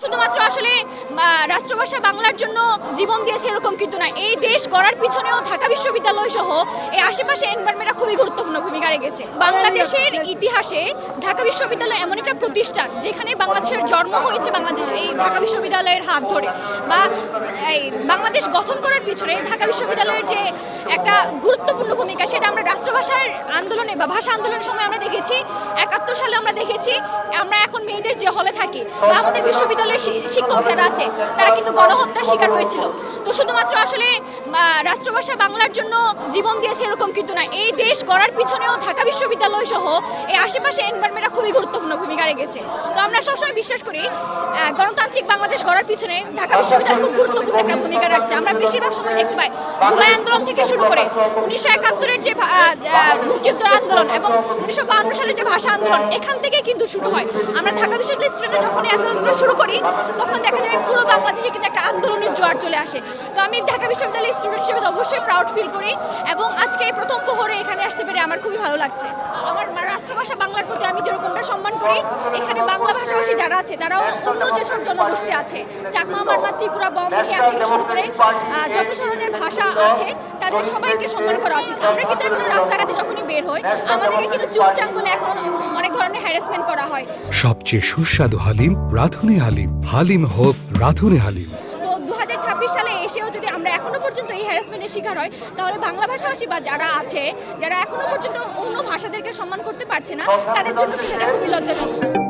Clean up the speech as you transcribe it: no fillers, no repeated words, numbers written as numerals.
শুধুমাত্র আসলে রাষ্ট্রভাষা বাংলার জন্য জীবন দিয়েছে এরকম কিন্তু না, এই দেশ গড়ার পিছনেও ঢাকা বিশ্ববিদ্যালয় সহ এই আশেপাশে এনভায়রনমেন্টটা খুবই গুরুত্বপূর্ণ ভূমিকা রেখেছে। বাংলাদেশের ইতিহাসে ঢাকা বিশ্ববিদ্যালয় এমন একটা প্রতিষ্ঠান যেখানে বাংলাদেশের জন্ম হয়েছে বাংলাদেশের এই ঢাকা বিশ্ববিদ্যালয়ের হাত ধরে, বা এই বাংলাদেশ গঠন করার পিছনে ঢাকা বিশ্ববিদ্যালয়ের যে একটা গুরুত্বপূর্ণ ভূমিকা সেটা আমরা রাষ্ট্রভাষার আন্দোলনে বা ভাষা আন্দোলনের সময় আমরা দেখেছি। ৭১ সালে আমরা দেখেছি আমরা এখন মেয়েদের যে হলে থাকি বা আমাদের বিশ্ববিদ্যালয়ের শিক্ষক যারা আছে তারা কিন্তু গণহত্যার শিকার হয়েছিল। তো শুধুমাত্র আসলে রাষ্ট্রভাষা বাংলার জন্য জীবন দিয়েছে এরকম কিন্তু না, এই দেশ গড়ার পিছনেও ঢাকা বিশ্ববিদ্যালয় সহ এই আশেপাশে এনভায়রনমেন্টটা খুবই গুরুত্বপূর্ণ ভূমিকা রেখেছে। তো আমরা সবসময় বিশ্বাস করি গণতান্ত্রিক বাংলাদেশ গড়ার পিছনে ঢাকা বিশ্ববিদ্যালয় খুব গুরুত্বপূর্ণ একটা ভূমিকা রাখছে। আমরা বেশিরভাগ সময় দেখতে পাই জুলাই আন্দোলন থেকে শুরু করে ১৯৭১-এর যে মুক্তিযুদ্ধ আন্দোলন এবং ১৯৫২ সালের যে ভাষা আন্দোলন এখান থেকে কিন্তু শুরু হয়। আমরা ঢাকা বিশ্ববিদ্যালয়ের স্টুডেন্টরা যখন এই আন্দোলনগুলো শুরু করি তখন দেখা যায় পুরো বাংলাদেশে কিন্তু একটা আন্দোলনের জোয়ার চলে আসে। তো আমি ঢাকা বিশ্ববিদ্যালয়ের স্টুডেন্ট হিসেবে অবশ্যই প্রাউড ফিল করি এবং আজকে এই প্রথম প্রহরে এখানে আসতে পেরে আমার খুবই ভালো লাগছে। আমার রাষ্ট্রভাষা বাংলার প্রতি আমি যেরকমটা সম্মান করি, এখানে বাংলা ভাষাভাষী যারা আছে তারাও অন্য যেসব জনগোষ্ঠী আছে চাকমা, মারমা, ত্রিপুরা, বম, খেয়া থেকে শুরু করে যত ধরনের ভাষা আছে তাদের সবাইকে সম্মান করা উচিত। আমরা কিন্তু এখন রাস্তাঘাটে যখনই বের হই আমাদেরকে কিন্তু চুপচাপ বলে এখন অনেক ধরনের হ্যারাসমেন্ট করা হয়। সবচেয়ে সুস্বাদু হালিম রাঁধুনি হালিম, হালিম হোক রাঁধুনি হালিম। তো ২০২৬ সালে এসেও যদি আমরা এখনো পর্যন্ত এই হ্যারাসমেন্টের শিকার হয় তাহলে বাংলা ভাষাভাষী বা যারা আছে যারা এখনো পর্যন্ত অন্য ভাষাদেরকে সম্মান করতে পারছে না তাদের জন্য কিন্তু এটা খুবই লজ্জাজনক।